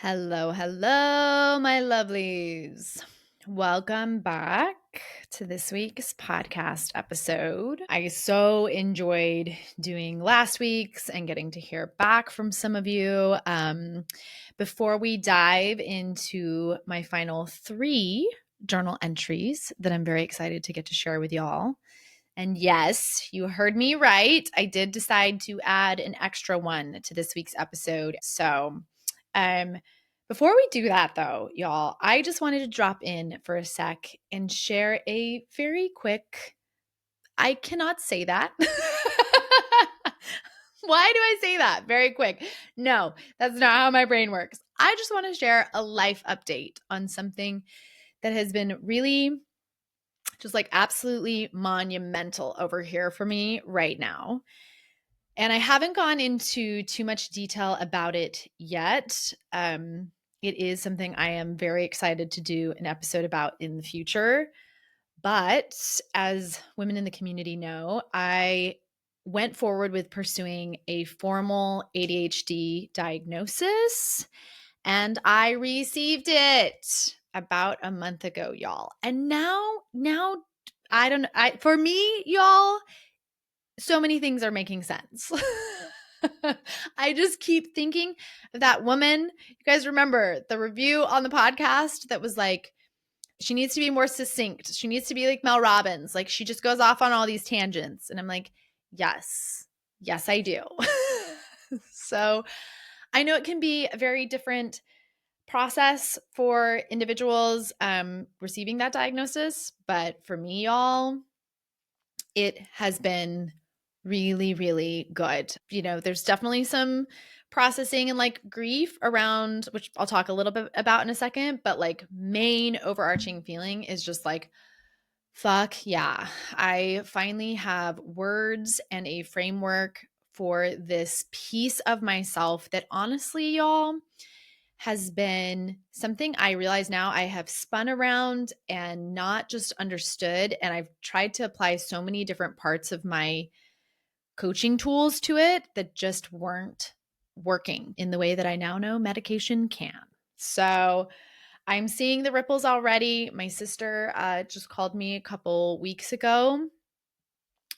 Hello, hello, my lovelies. Welcome back to this week's podcast episode. I so enjoyed doing last week's and getting to hear back from some of you. Before we dive into my final 3 journal entries that I'm very excited to get to share with y'all. And yes, you heard me right. I did decide to add an extra one to this week's episode. Um, before we do that though, y'all, I just wanted to drop in for a sec and share a very quick, I cannot say that. Why do I say that? Very quick. No, that's not how my brain works. I just want to share a life update on something that has been really just like absolutely monumental over here for me right now. And I haven't gone into too much detail about it yet. It is something I am very excited to do an episode about in the future. But as women in the community know, I went forward with pursuing a formal ADHD diagnosis and I received it about a month ago, y'all. And now I don't for me, y'all, so many things are making sense. I just keep thinking of that woman. You guys remember the review on the podcast that was like, she needs to be more succinct. She needs to be like Mel Robbins. Like she just goes off on all these tangents. And I'm like, yes, I do. So I know it can be a very different process for individuals receiving that diagnosis. But for me, y'all, it has been really, really good. You know, there's definitely some processing and like grief around, which I'll talk a little bit about in a second, but like main overarching feeling is just like, fuck yeah. I finally have words and a framework for this piece of myself that honestly, y'all, has been something I realize now I have spun around and not just understood. And I've tried to apply so many different parts of my coaching tools to it that just weren't working in the way that I now know medication can. So I'm seeing the ripples already. My sister just called me a couple weeks ago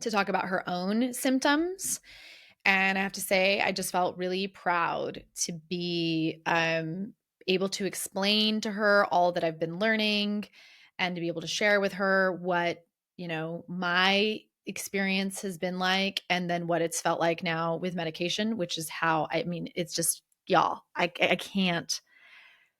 to talk about her own symptoms. And I have to say, I just felt really proud to be able to explain to her all that I've been learning and to be able to share with her what, my experience has been like and then what it's felt like now with medication, which is how, it's just, y'all, I can't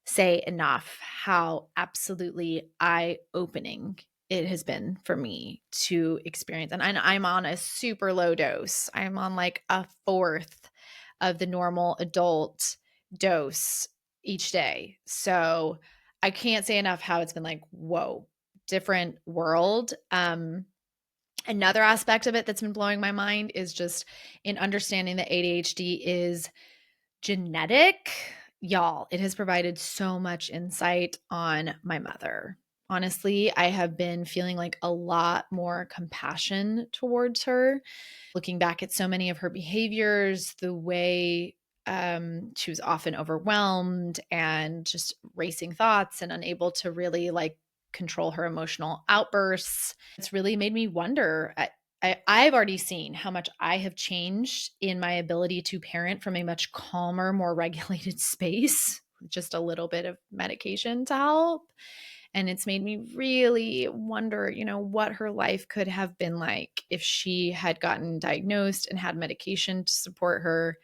say enough how absolutely eye-opening it has been for me to experience. And I'm on a super low dose. I'm on like a fourth of the normal adult dose each day. So I can't say enough how it's been like, whoa, different world. Another aspect of it that's been blowing my mind is just in understanding that ADHD is genetic. Y'all, it has provided so much insight on my mother. Honestly, I have been feeling like a lot more compassion towards her. Looking back at so many of her behaviors, the way she was often overwhelmed and just racing thoughts and unable to really like control her emotional outbursts. It's really made me wonder. I've already seen how much I have changed in my ability to parent from a much calmer, more regulated space, with just a little bit of medication to help. And it's made me really wonder, what her life could have been like if she had gotten diagnosed and had medication to support her.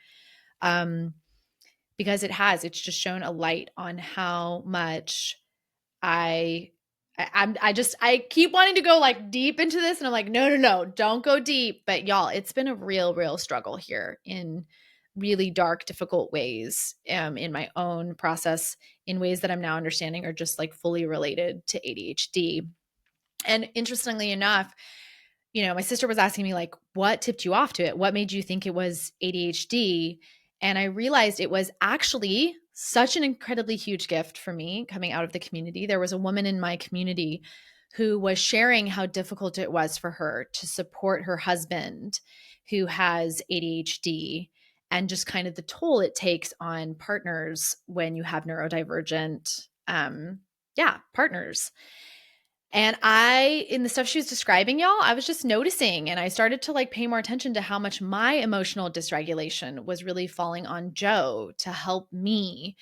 Because it's just shown a light on how much I I keep wanting to go like deep into this and I'm like, no, don't go deep. But y'all, it's been a real struggle here in really dark, difficult ways in my own process in ways that I'm now understanding are just like fully related to ADHD. And interestingly enough, my sister was asking me like, what tipped you off to it? What made you think it was ADHD? And I realized it was actually such an incredibly huge gift for me coming out of the community. There was a woman in my community who was sharing how difficult it was for her to support her husband who has ADHD and just kind of the toll it takes on partners when you have neurodivergent partners. And in the stuff she was describing, y'all, I was just noticing, and I started to like pay more attention to how much my emotional dysregulation was really falling on Joe to help me,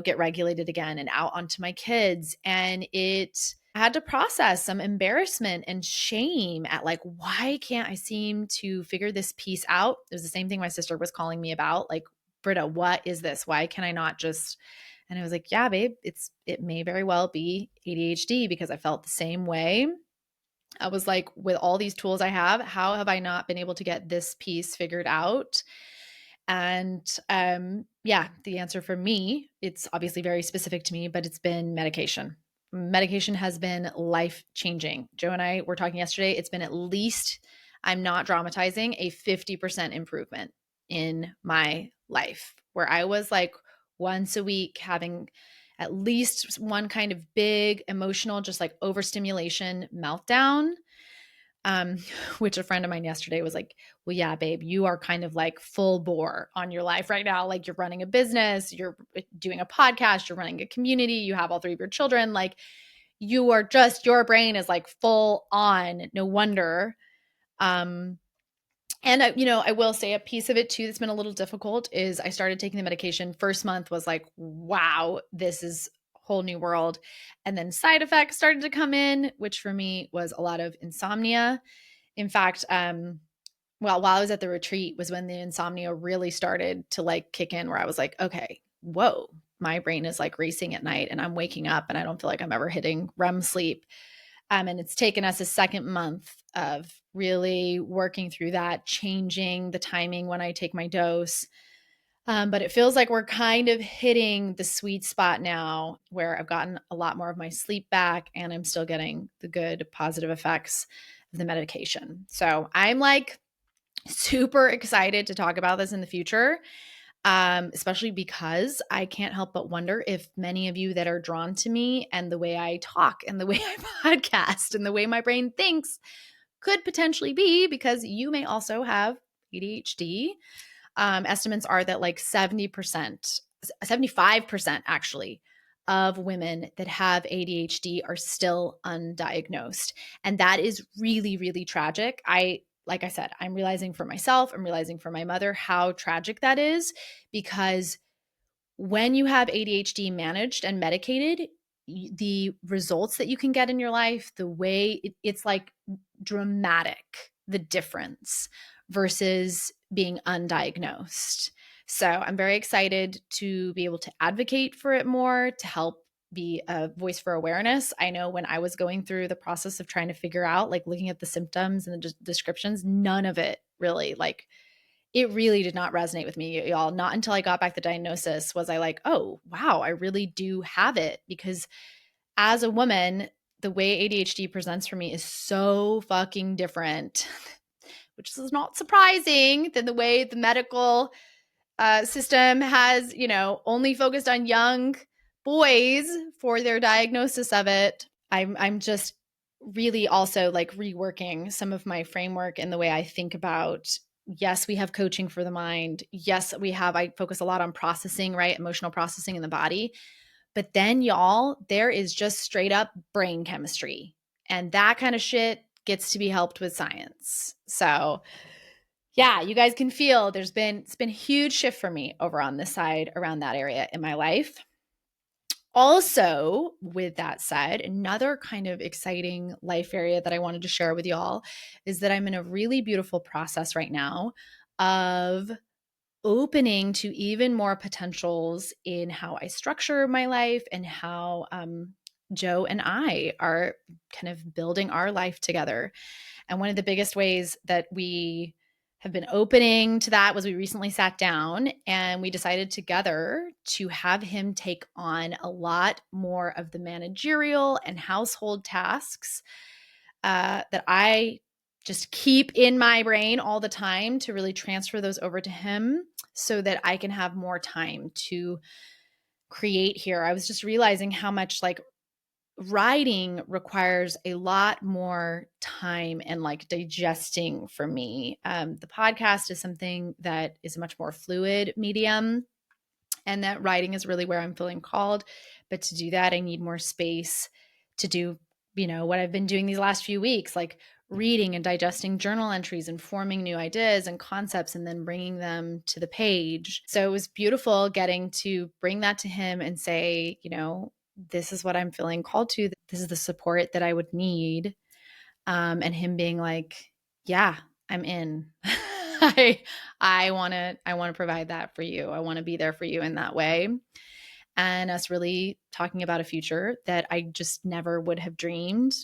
get regulated again and out onto my kids. And I had to process some embarrassment and shame at like, why can't I seem to figure this piece out? It was the same thing my sister was calling me about. Like, Britta, what is this? Why can I not just, and I was like, yeah, babe, it may very well be ADHD, because I felt the same way. I was like, with all these tools I have, how have I not been able to get this piece figured out? And the answer for me, it's obviously very specific to me, but it's been medication. Medication has been life-changing. Joe and I were talking yesterday. It's been at least, I'm not dramatizing, a 50% improvement in my life, where I was like once a week having at least one kind of big emotional, just like overstimulation meltdown. Which a friend of mine yesterday was like, well, yeah, babe, you are kind of like full bore on your life right now. Like, you're running a business, you're doing a podcast, you're running a community, you have all three of your children. Like, your brain is like full on. No wonder. And I will say a piece of it too that's been a little difficult is I started taking the medication. First month was like, wow, this is a whole new world. And then side effects started to come in, which for me was a lot of insomnia. In fact, while I was at the retreat was when the insomnia really started to like kick in, where I was like, okay, whoa, my brain is like racing at night and I'm waking up and I don't feel like I'm ever hitting REM sleep. And it's taken us a second month of really working through that, changing the timing when I take my dose. But it feels like we're kind of hitting the sweet spot now, where I've gotten a lot more of my sleep back and I'm still getting the good positive effects of the medication. So I'm like super excited to talk about this in the future. Especially because I can't help but wonder if many of you that are drawn to me and the way I talk and the way I podcast and the way my brain thinks could potentially be because you may also have ADHD. Estimates are that like 70%, 75% actually, of women that have ADHD are still undiagnosed. And that is really, really tragic. Like I said, I'm realizing for myself, I'm realizing for my mother how tragic that is, because when you have ADHD managed and medicated, the results that you can get in your life, the way it's like dramatic, the difference versus being undiagnosed. So I'm very excited to be able to advocate for it more, to help be a voice for awareness. I know when I was going through the process of trying to figure out, like looking at the symptoms and the descriptions, none of it really, like, it really did not resonate with me, y'all. Not until I got back the diagnosis was I like, oh, wow, I really do have it. Because as a woman, the way ADHD presents for me is so fucking different, which is not surprising, than the way the medical system has, only focused on young boys for their diagnosis of it. I'm just really also like reworking some of my framework and the way I think about. Yes, we have coaching for the mind. Yes, I focus a lot on processing, right? Emotional processing in the body. But then, y'all, there is just straight up brain chemistry. And that kind of shit gets to be helped with science. So, yeah, you guys can feel it's been a huge shift for me over on this side around that area in my life. Also, with that said, another kind of exciting life area that I wanted to share with y'all is that I'm in a really beautiful process right now of opening to even more potentials in how I structure my life and how Joe and I are kind of building our life together. And one of the biggest ways that we have been opening to that was we recently sat down and we decided together to have him take on a lot more of the managerial and household tasks that I just keep in my brain all the time, to really transfer those over to him so that I can have more time to create here. I was just realizing how much like writing requires a lot more time and like digesting for me. The podcast is something that is a much more fluid medium, and that writing is really where I'm feeling called. But to do that, I need more space to do, what I've been doing these last few weeks, like reading and digesting journal entries and forming new ideas and concepts and then bringing them to the page. So it was beautiful getting to bring that to him and say, this is what I'm feeling called to. This is the support that I would need. And him being like, yeah, I'm in. I want to provide that for you. I want to be there for you in that way. And us really talking about a future that I just never would have dreamed.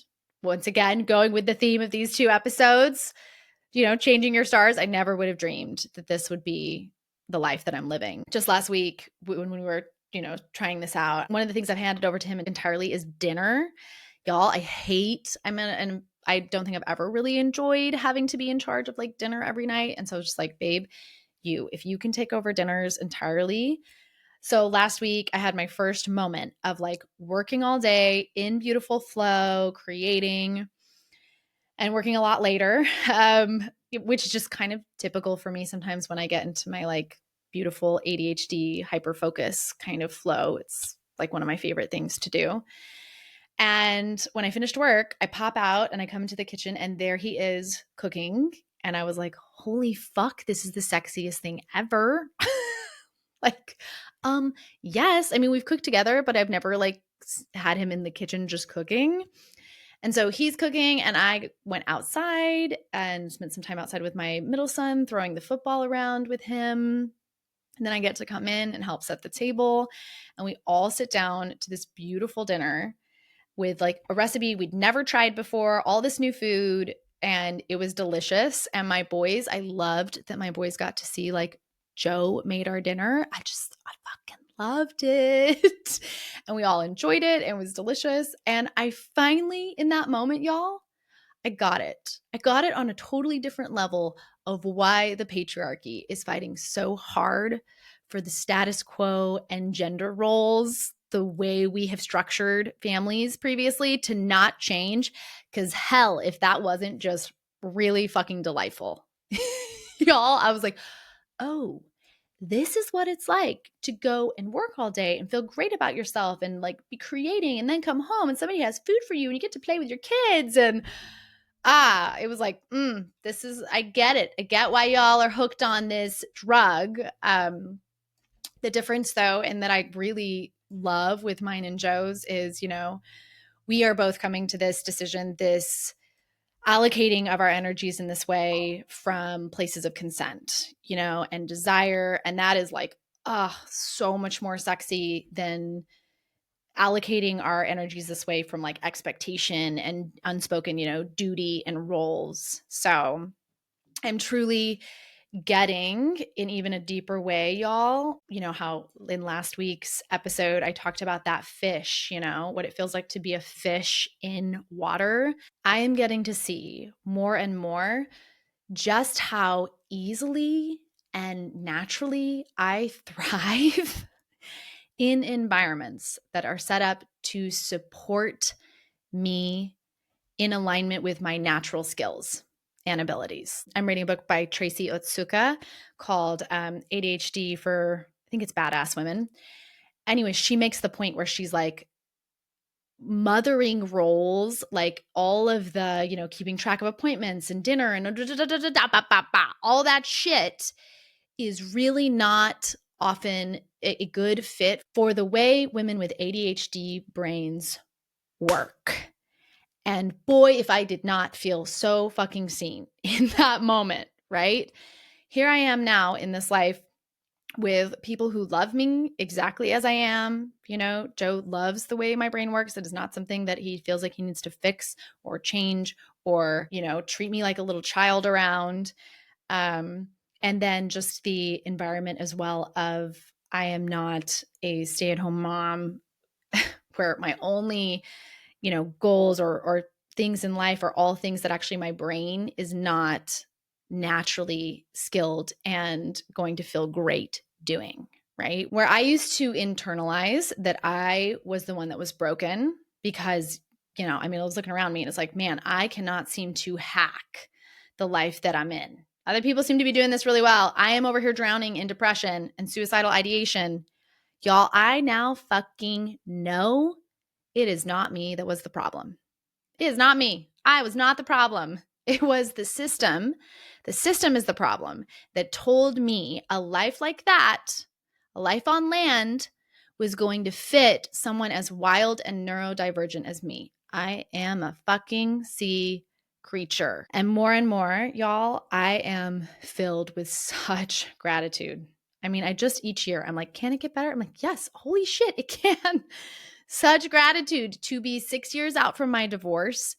Once again, going with the theme of these 2 episodes, changing your stars, I never would have dreamed that this would be the life that I'm living. Just last week when we were, trying this out, one of the things I've handed over to him entirely is dinner. Y'all, I don't think I've ever really enjoyed having to be in charge of like dinner every night. And so I was just like, babe, if you can take over dinners entirely. So last week I had my first moment of like working all day in beautiful flow, creating and working a lot later, which is just kind of typical for me sometimes when I get into my like beautiful ADHD hyper focus kind of flow. It's like one of my favorite things to do. And when I finished work, I pop out and I come into the kitchen and there he is cooking. And I was like, holy fuck, this is the sexiest thing ever. Like, yes. I mean, we've cooked together, but I've never like had him in the kitchen just cooking. And so he's cooking and I went outside and spent some time outside with my middle son, throwing the football around with him. And then I get to come in and help set the table. And we all sit down to this beautiful dinner with like a recipe we'd never tried before, all this new food, and it was delicious. And I loved that my boys got to see like Joe made our dinner. I fucking loved it. And we all enjoyed it and it was delicious. And I finally, in that moment, y'all, I got it. I got it on a totally different level of why the patriarchy is fighting so hard for the status quo and gender roles, the way we have structured families previously to not change. Because hell, if that wasn't just really fucking delightful. Y'all, I was like, oh, this is what it's like to go and work all day and feel great about yourself and like be creating and then come home and somebody has food for you and you get to play with your kids. And it was like, I get it. I get why y'all are hooked on this drug. The difference though, and that I really love with mine and Joe's is, we are both coming to this decision, this allocating of our energies in this way from places of consent, and desire. And that is like, so much more sexy than allocating our energies this way from like expectation and unspoken, duty and roles. So I'm truly getting in even a deeper way, y'all. How in last week's episode, I talked about that fish, what it feels like to be a fish in water. I am getting to see more and more just how easily and naturally I thrive in environments that are set up to support me in alignment with my natural skills and abilities. I'm reading a book by Tracy Otsuka called ADHD for, I think it's Badass Women. Anyway, she makes the point where she's like, mothering roles, like all of the, keeping track of appointments and dinner and all that shit is really not often a good fit for the way women with ADHD brains work. And boy, if I did not feel so fucking seen in that moment, right? Here I am now in this life with people who love me exactly as I am. Joe loves the way my brain works. It is not something that he feels like he needs to fix or change or, treat me like a little child around. And then just the environment as well of I am not a stay-at-home mom where my only, goals or things in life are all things that actually my brain is not naturally skilled and going to feel great doing, right? Where I used to internalize that I was the one that was broken because, I was looking around me and it's like, man, I cannot seem to hack the life that I'm in. Other people seem to be doing this really well. I am over here drowning in depression and suicidal ideation. Y'all, I now fucking know it is not me that was the problem. It is not me. I was not the problem. It was the system. The system is the problem that told me a life like that, a life on land, was going to fit someone as wild and neurodivergent as me. I am a fucking sea creature. And more, y'all, I am filled with such gratitude. I just each year, I'm like, can it get better? I'm like, yes, holy shit, it can. Such gratitude to be 6 years out from my divorce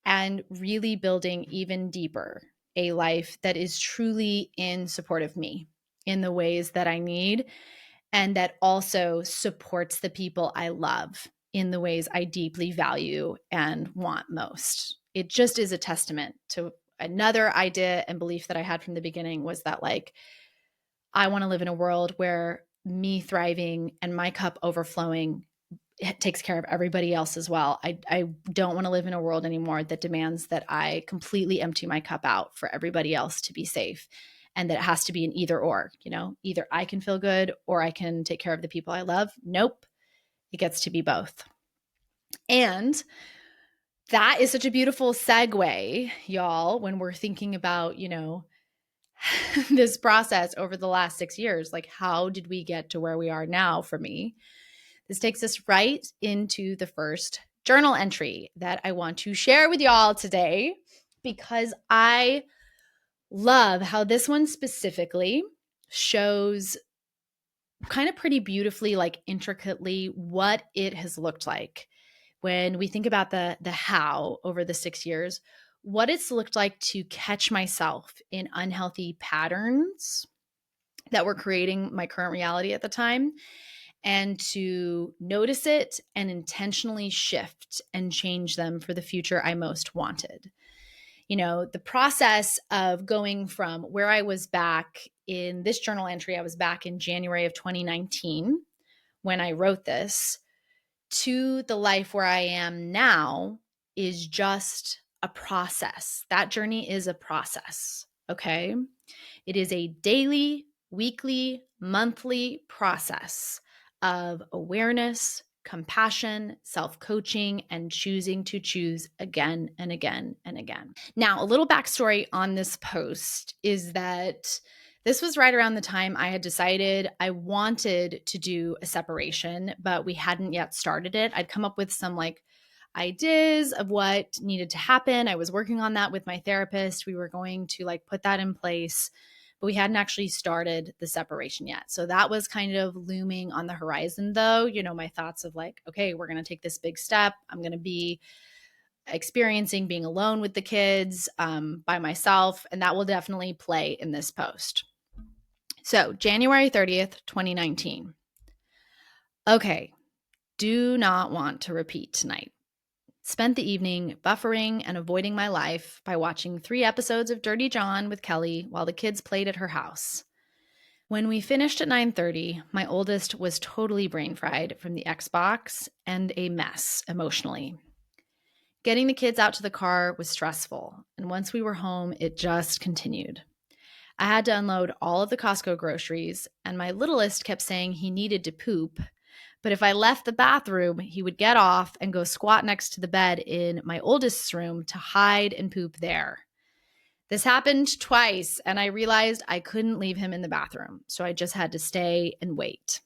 and really building even deeper a life that is truly in support of me in the ways that I need, and that also supports the people I love in the ways I deeply value and want most. It just is a testament to another idea and belief that I had from the beginning, was that like, I want to live in a world where me thriving and my cup overflowing takes care of everybody else as well. I don't want to live in a world anymore that demands that I completely empty my cup out for everybody else to be safe, and that it has to be an either or, either I can feel good or I can take care of the people I love. Nope. It gets to be both. And that is such a beautiful segue, y'all, when we're thinking about, this process over the last 6 years. Like, how did we get to where we are now for me? This takes us right into the first journal entry that I want to share with y'all today, because I love how this one specifically shows kind of pretty beautifully, like intricately, what it has looked like when we think about the how over the 6 years, what it's looked like to catch myself in unhealthy patterns that were creating my current reality at the time, and to notice it and intentionally shift and change them for the future I most wanted. The process of going from where I was back in this journal entry, I was back in January of 2019 when I wrote this, to the life where I am now, is just a process. That journey is a process, okay? It is a daily, weekly, monthly process of awareness, compassion, self-coaching, and choosing to choose again and again and again. Now, a little backstory on this post is that this was right around the time I had decided I wanted to do a separation, but we hadn't yet started it. I'd come up with some ideas of what needed to happen. I was working on that with my therapist. We were going to put that in place, but we hadn't actually started the separation yet. So that was kind of looming on the horizon, though. My thoughts of okay, we're going to take this big step. I'm going to be experiencing being alone with the kids by myself, and that will definitely play in this post. So January 30th, 2019. Okay, do not want to repeat tonight. Spent the evening buffering and avoiding my life by watching 3 episodes of Dirty John with Kelly while the kids played at her house. When we finished at 9:30, my oldest was totally brain fried from the Xbox and a mess emotionally. Getting the kids out to the car was stressful, and once we were home, it just continued. I had to unload all of the Costco groceries, and my littlest kept saying he needed to poop, but if I left the bathroom, he would get off and go squat next to the bed in my oldest's room to hide and poop there. This happened twice, and I realized I couldn't leave him in the bathroom, so I just had to stay and wait.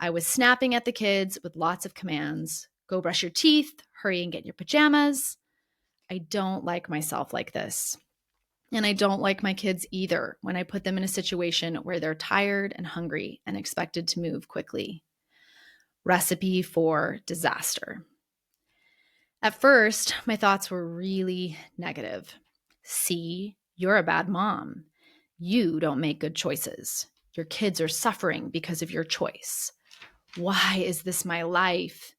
I was snapping at the kids with lots of commands. Go brush your teeth, hurry and get your pajamas. I don't like myself like this. And I don't like my kids either when I put them in a situation where they're tired and hungry and expected to move quickly. Recipe for disaster. At first, my thoughts were really negative. See, you're a bad mom. You don't make good choices. Your kids are suffering because of your choice. Why is this my life?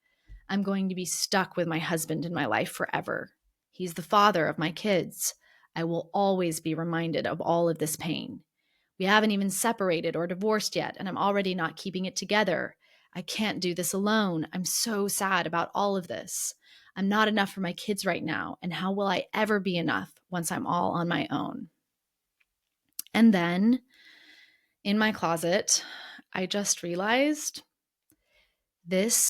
I'm going to be stuck with my husband in my life forever. He's the father of my kids. I will always be reminded of all of this pain. We haven't even separated or divorced yet, and I'm already not keeping it together. I can't do this alone. I'm so sad about all of this. I'm not enough for my kids right now. And how will I ever be enough once I'm all on my own? And then in my closet, I just realized this